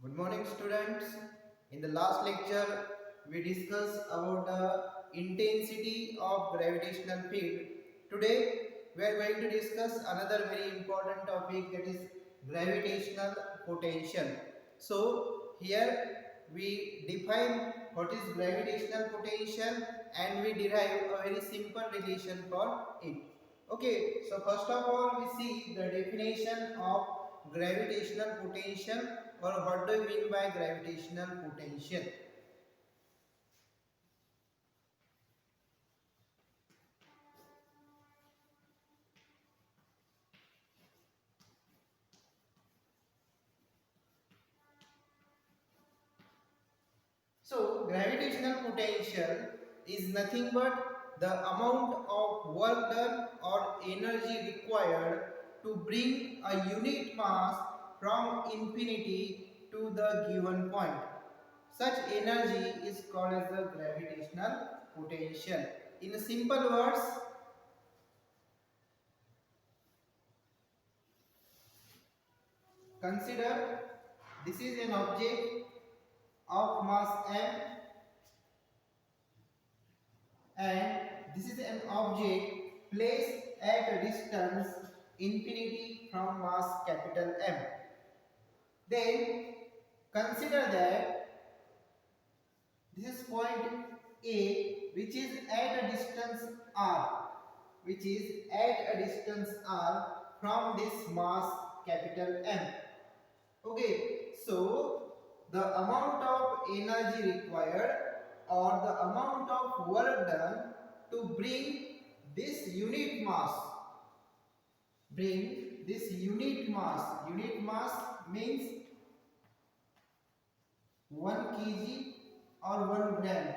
Good morning, students. In the last lecture, we discussed about the intensity of gravitational field. Today, we are going to discuss another very important topic, that is gravitational potential. So, here we define what is gravitational potential and we derive a very simple relation for it. Okay, so first of all, we see the definition of gravitational potential, or what do you mean by gravitational potential. So gravitational potential is nothing but the amount of work done or energy required to bring a unit mass from infinity to the given point. Such energy is called as the gravitational potential. In simple words, consider this is an object of mass m, and this is an object placed at a distance infinity from mass capital M. Then consider that this is point A, which is at a distance r, which is at a distance r from this mass capital M. Okay, so the amount of energy required or the amount of work done to this unit mass, bring this unit mass means 1 kg or 1 gram.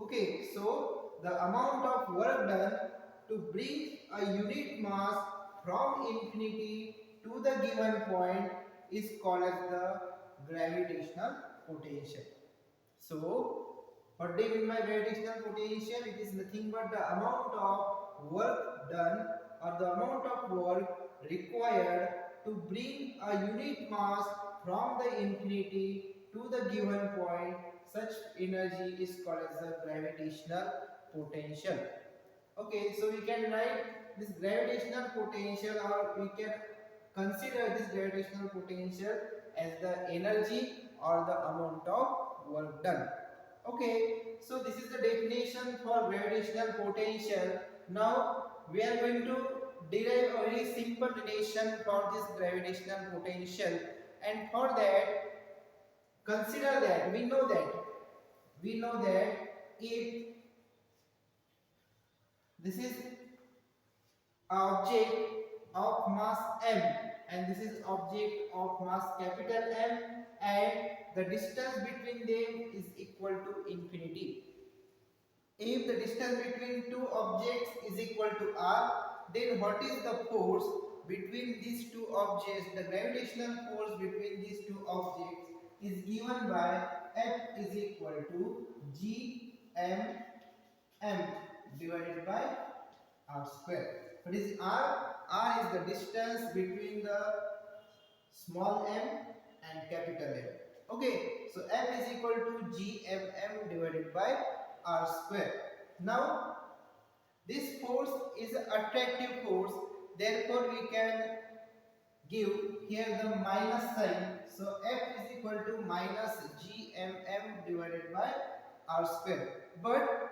Okay, so the amount of work done to bring a unit mass from infinity to the given point is called as the gravitational potential. So, what do you mean by gravitational potential? It is nothing but the amount of work done or the amount of work required to bring a unit mass from the infinity to the given point. Such energy is called as the gravitational potential. Okay, so we can write this gravitational potential, or we can consider this gravitational potential as the energy or the amount of work done. Okay, so this is the definition for gravitational potential. Now we are going to derive a very simple relation for this gravitational potential, and for that consider that we know that if this is object of mass m and this is object of mass capital M, and the distance between them is equal to infinity. If the distance between two objects is equal to r, then what is the force between these two objects? The gravitational force between these two objects is given by F is equal to g m m divided by r square. What is r? R is the distance between the small m and capital M. Okay, so F is equal to gmm divided by r square. Now, this force is an attractive force, therefore we can give here the minus sign. So F is equal to minus gmm divided by r square. But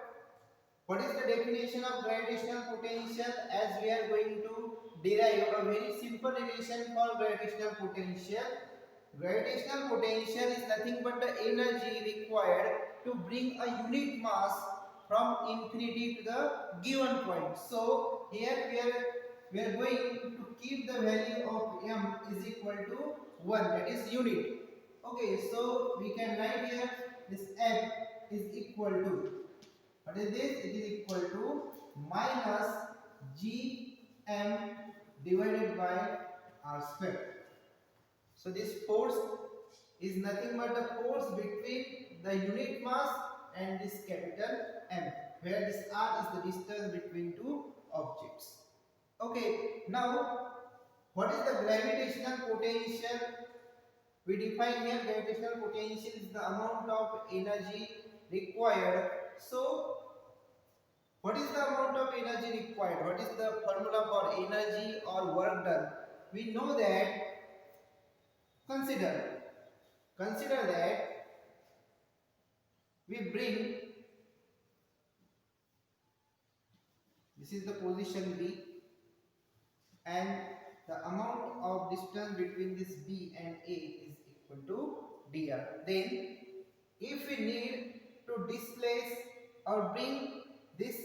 what is the definition of gravitational potential? As we are going to derive a very simple relation for gravitational potential. Gravitational potential is nothing but the energy required to bring a unit mass from infinity to the given point. So here we are going to keep the value of m is equal to 1, that is unit. Okay, so we can write here this f is equal to, what is this? It is equal to minus gm divided by r square. So this force is nothing but the force between the unit mass and this capital M, where this r is the distance between two objects. Okay, now what is the gravitational potential We define here gravitational potential is the amount of energy required. So what is the amount of energy required? What is the formula for energy or work done? We know that, consider that we bring, this is the position B, and the amount of distance between this B and A is equal to dr. Then if we need to displace or bring this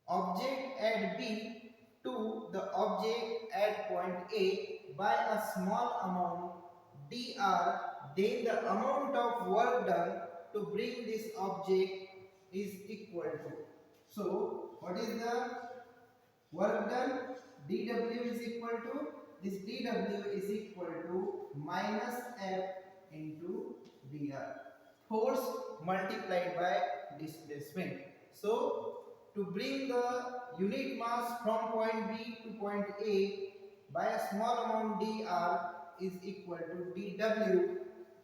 object at B to the object at point A by a small amount dr, then the amount of work done to bring this object is equal to. So what is the work done? dw is equal to, this dw is equal to minus F into dr, force multiplied by displacement. So to bring the unit mass from point B to point A by a small amount dr is equal to dw,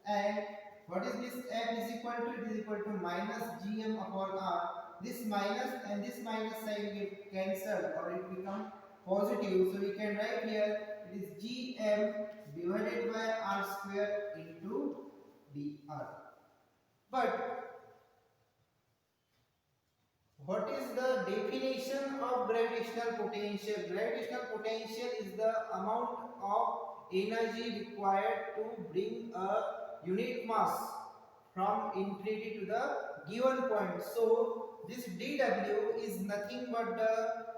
and what is this F is equal to? It is equal to minus gm upon r. This minus and this minus sign get cancelled or it become positive, so we can write here it is gm divided by r square into dr. But what is the definition of gravitational potential? Gravitational potential is the amount of energy required to bring a unit mass from infinity to the given point. So this dw is nothing but the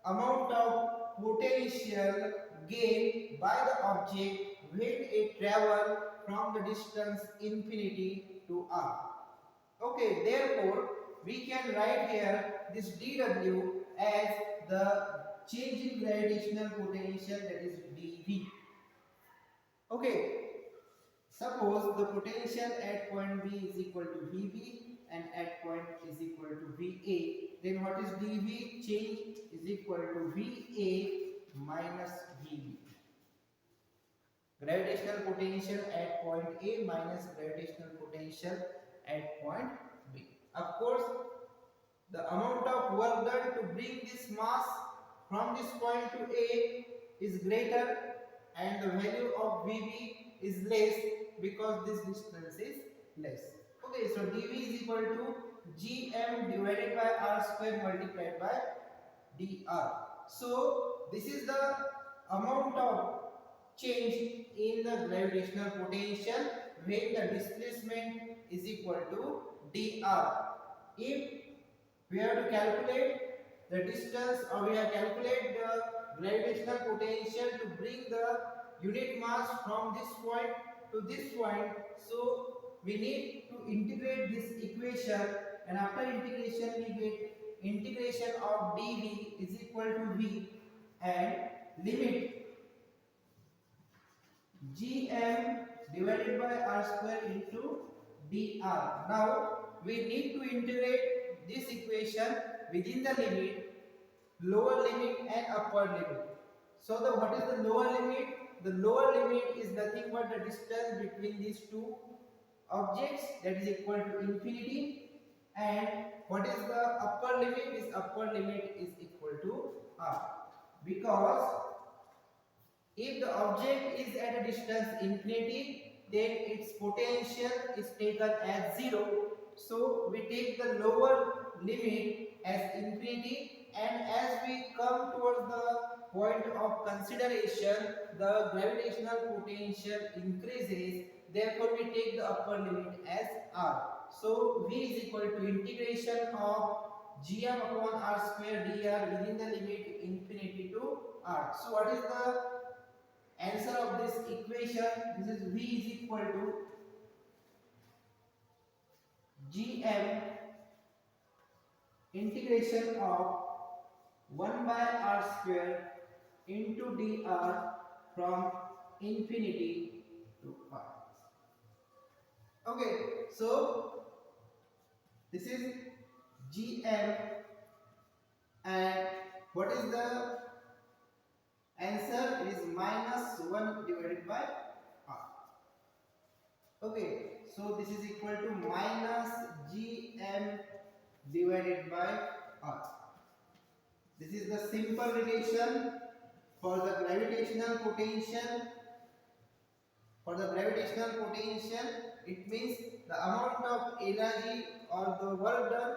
amount of potential gained by the object when it travel from the distance infinity to r. Okay, therefore we can write here this dw as the change in gravitational potential, that is dv. Okay, suppose the potential at point B is equal to Vb and at point is equal to Va. Then what is dV? Change is equal to Va minus Vb. Gravitational potential at point A minus gravitational potential at point B. Of course, the amount of work done to bring this mass from this point to A is greater and the value of Vb is less because this distance is less. Okay, so dV is equal to gm divided by r square multiplied by dr. So this is the amount of change in the gravitational potential when the displacement is equal to dr. If we have to calculate the distance or we have calculate the gravitational potential to bring the unit mass from this point to this point, so we need to integrate this equation, and after integration we get integration of dv is equal to v and limit gm divided by r square into dr. Now we need to integrate this equation within the limit, lower limit and upper limit. So what is the lower limit? The lower limit is nothing but the distance between these two objects, that is equal to infinity, and what is the upper limit? This upper limit is equal to r, because if the object is at a distance infinity, then its potential is taken as 0. So we take the lower limit as infinity, and as we come towards the point of consideration, the gravitational potential increases. Therefore, we take the upper limit as r. So V is equal to integration of gm upon r square dr within the limit infinity to r. So what is the answer of this equation? This is V is equal to gm integration of 1 by r square into dr from infinity to r. Okay, so this is gm, and what is the answer? It is minus 1 divided by r. Okay, so this is equal to minus gm divided by r. This is the simple relation for the gravitational potential. For the gravitational potential, it means the amount of energy or the work done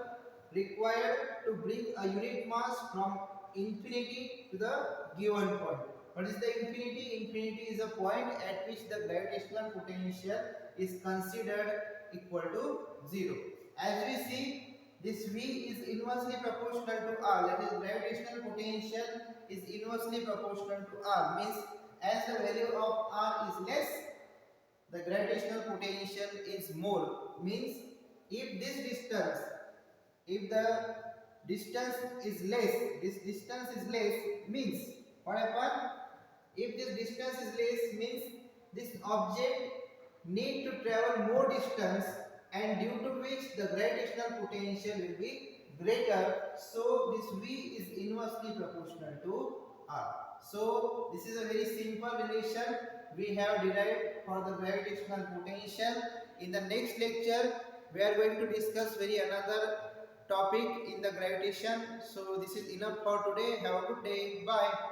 required to bring a unit mass from infinity to the given point. What is the infinity? Infinity is a point at which the gravitational potential is considered equal to 0. As we see, this V is inversely proportional to R. That is, gravitational potential is inversely proportional to R. Means as the value of R is less, the gravitational potential is more. Means if this distance, if the distance is less, this distance is less, means what happen? If this distance is less, means this object need to travel more distance, and due to which the gravitational potential will be greater. So this V is inversely proportional to R. So this is a very simple relation we have derived for the gravitational potential. In the next lecture, we are going to discuss very another topic in the gravitation. So this is enough for today. Have a good day. Bye.